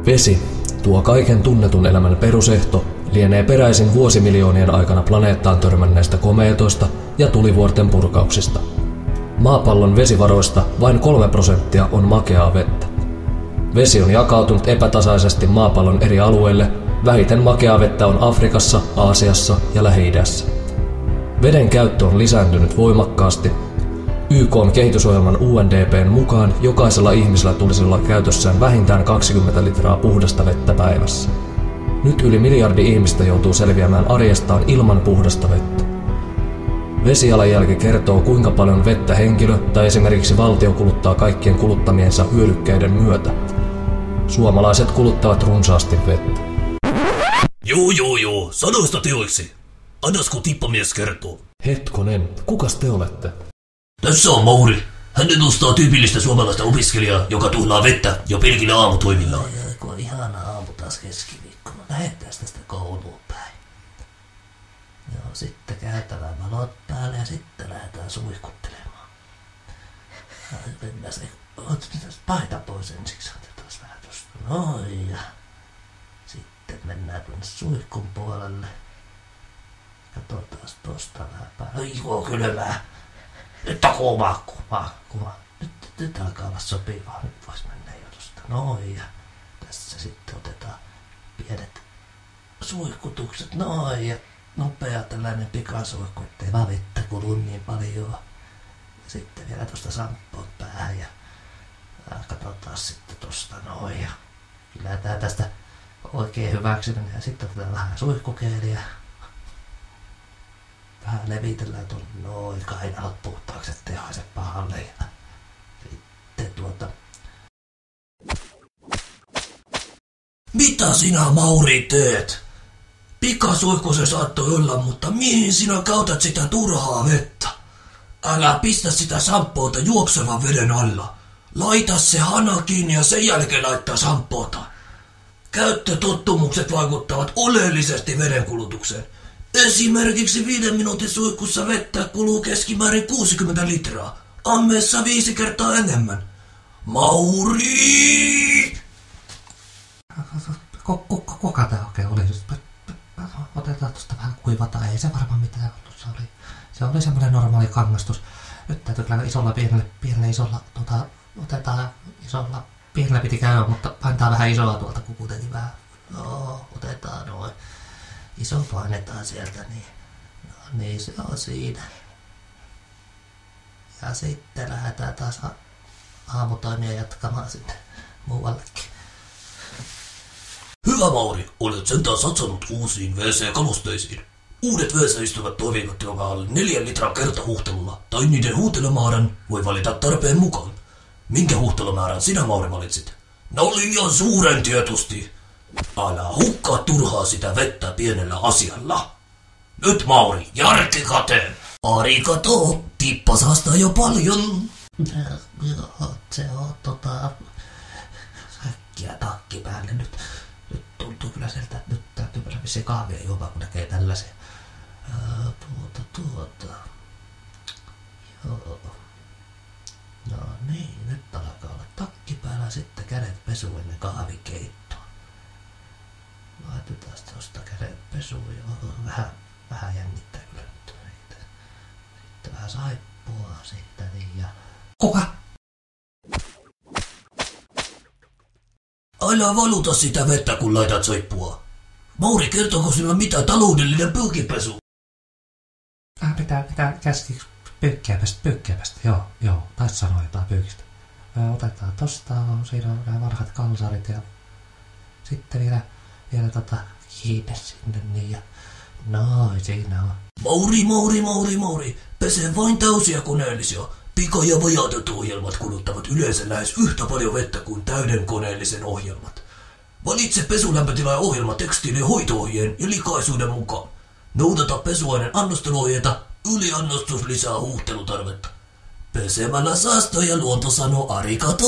Vesi, tuo kaiken tunnetun elämän perusehto, lienee peräisin vuosimiljoonien aikana planeettaan törmänneistä komeetoista ja tulivuorten purkauksista. Maapallon vesivaroista vain 3% on makeaa vettä. Vesi on jakautunut epätasaisesti maapallon eri alueille, vähiten makeaa vettä on Afrikassa, Aasiassa ja Lähi-idässä. Veden käyttö on lisääntynyt voimakkaasti. YK:n kehitysohjelman UNDP:n mukaan jokaisella ihmisellä tulisi olla käytössään vähintään 20 litraa puhdasta vettä päivässä. Nyt yli miljardi ihmistä joutuu selviämään arjestaan ilman puhdasta vettä. Vesijalanjälki kertoo, kuinka paljon vettä henkilö tai esimerkiksi valtio kuluttaa kaikkien kuluttamiensa hyödykkeiden myötä. Suomalaiset kuluttavat runsaasti vettä. Joo, sanoista teoiksi. Annas kun tippamies kertoo. Hetkonen, kukas te olette? Tässä on Mauri. Hän edustaa tyypillistä suomalaista opiskelijaa, joka tuhlaa vettä jo pelkillä aamutoimillaan. Kun on ihana aamu taas keskiviikkona. Lähetään tästä kouluun päin. Joo, sitten käytävän valot päälle ja sitten lähdetään suihkuttelemaan. Mennään se, paita pois ensiksi, otetaan vähän tosta noin ja sitten mennään tuonne suihkun puolelle. Katsotaan tosta vähän päälle. Joo, kylmää. Nyt on kuuma. Nyt alkaa olla sopivaa. Nyt vois mennä jo tosta noin ja tässä sitten otetaan pienet suihkutukset noin ja nopea tällainen pikasuihku, ettei vaan vettä kulu niin paljon. Ja sitten vielä tosta samppoot päähän ja katsotaan sitten tosta noin ja kyllä tää tästä oikein hyväksyminen ja sitten otetaan vähän suihkukeeliä. Vähän levitellään tuon noin kainalot puhtaaksi, ettei haise pahalle ja sitten Mitä sinä, Mauri, teet? Pikasuihku se saattoi olla, mutta mihin sinä käytät sitä turhaa vettä? Älä pistä sitä samppoota juoksevan veden alla. Laita se hana kiinni ja sen jälkeen laittaa samppoota. Käyttötottumukset vaikuttavat oleellisesti vedenkulutukseen. Esimerkiksi 5 minuutin suihkussa vettä kuluu keskimäärin 60 litraa. Ammeessa 5 kertaa enemmän. Mauri! Kuka tää oikein oli? Otetaan tosta vähän kuivata. Ei se varmaan mitään ollut. Se oli semmoinen normaali kangastus. Nyt täytyy kyllä isolla pienellä piti käydä, mutta painetaan vähän isoa tuolta, kun kuitenkin vähän. Joo, otetaan noin. Iso painetaan sieltä, niin. No niin, se on siinä. Ja sitten lähdetään taas aamutoimia jatkamaan sitten muuallekin. Hyvä, Mauri, olet sentään satsannut uusiin WC-kalusteisiin. Uudet WC-istuvat toimivat joka alle 4 litraa kertahuhtelulla, tai niiden huuhtelumäärän voi valita tarpeen mukaan. Minkä huuhtelumäärän sinä, Mauri, valitsit? No liian suuren tietysti. Älä hukkaa turhaa sitä vettä pienellä asialla. Nyt, Mauri, järki käteen. Arigato, tippa saastaa jo paljon. Joo, se on äkkiä takki päälle nyt. Nyt tuntuu kyllä sieltä, että nyt täytyy mennä vissiin kahvia juomaan, kun näkee tällaisia. Joo. No niin, nyt alkaa olla takki päällä, sitten kädet pesuun ennen kahvikeittoa. Laitetaan tosta kädet pesuun, joo, vähän jännittää kyllä nyt. Sitten vähän saippua sitten ja... Kuka? Älä valuta sitä vettä, kun laitat saippua. Mauri, kertooko sinulla mitä taloudellinen pyykinpesu? Pitää käskiksi pyykkääpästä. Joo, taisi sanoa jotain pyykistä. Otetaan tosta, siinä on nämä vanhat kalsarit ja sitten vielä kiinni sinne niin ja noin siinä on. Mauri, pese vain täysiä koneellisia. Pika- ja vajautetut ohjelmat kuluttavat yleensä lähes yhtä paljon vettä kuin täyden koneellisen ohjelmat. Valitse pesulämpötila ja ohjelma tekstiilin hoito-ohjeen ja likaisuuden mukaan. Noudata pesuaineen annosteluohjeita, yliannostus lisää huuhtelutarvetta. Pesemällä säästö ja luonto sanoo arigato.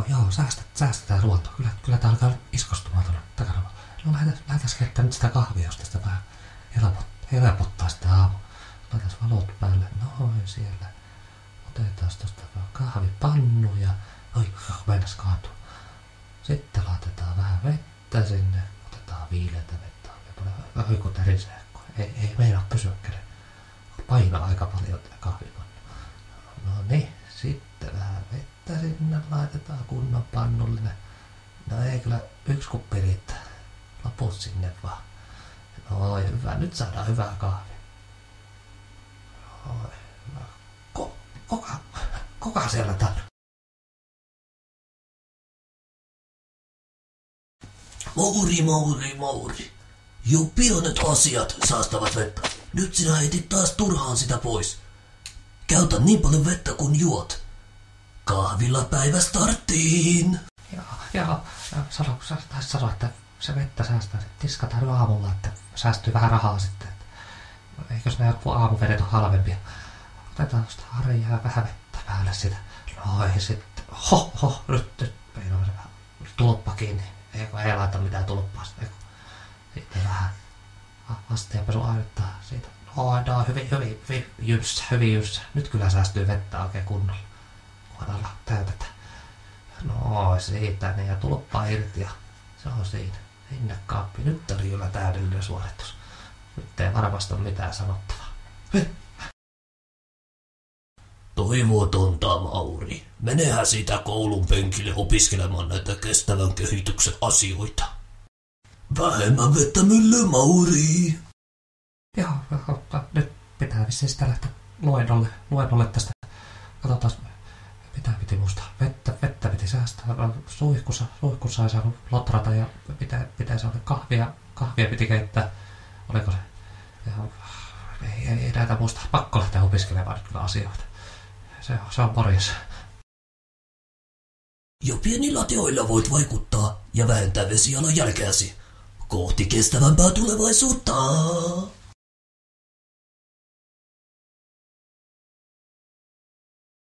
Joo, säästetään luontoa. Kyllä tää alkaa iskostumaan tuonne takarava. No lähdetään heittämään nyt sitä kahvia, jos tästä vähän helpottaa sitä aamu. Laitas valot päälle, noin siellä. Otetaan tosta kahvipannu ja... Oi, meinas kaatua. Sitten laitetaan vähän vettä sinne. Otetaan viileitä vettä. Vähän kuin tärisee. Ei meinaa pysyä käden. Painaa aika paljon kahvipannu. No niin, sitten vähän vettä sinne laitetaan kunnon pannullinen. No ei kyllä yksi kuppi riittää. Loput sinne vaan. No hyvä, nyt saadaan hyvää kahvia. Oi, hyvä. Kuka siellä tän? Mauri. Jo pienet asiat saastavat vettä. Nyt sinä heitit taas turhaan sitä pois. Käytä niin paljon vettä kuin juot. Kahvilla päivä starttiin. Joo. Sano, että se vettä säästää. Tiskataan nyt aamulla, että säästyy vähän rahaa sitten. Eikös nämä joku aamuvedet ole halvempia? Otetaan tuosta harjaa vähän vettä päälle sitä. No ei sitten. Nyt meillä on se vähän tulppa kiinni. Ei laita mitään tulppaa. Sitten vähän astianpesu aiduttaa siitä. No hyvin jyssä. Nyt kyllä säästyy vettä oikein kunnolla. Kunnolla täytetään. No siitä niin ja tulppaa irti ja se on siinä. Sinne kaappi. Nyt oli kyllä täydellinen suoritus. Nyt ei varmasti ole mitään sanottavaa. Toivotonta, Mauri. Menehän sitä koulun penkille opiskelemaan näitä kestävän kehityksen asioita. Vähemmän vettä myllyä, Mauri. Joo, nyt pitää vissiin sitä lähteä luennolle tästä. Katsotaan, mitä piti muistaa. Vettä piti säästää. Suihkussa ei saanut lotrata ja pitäisi olla kahvia piti keittää. Oliko se? Ja, ei näitä muista. Pakko lähteä opiskelemaan nyt kyllä asioita. Se on morjens. Jo pienillä teoilla voit vaikuttaa ja vähentää vesijalanjälkeäsi kohti kestävämpää tulevaisuutta.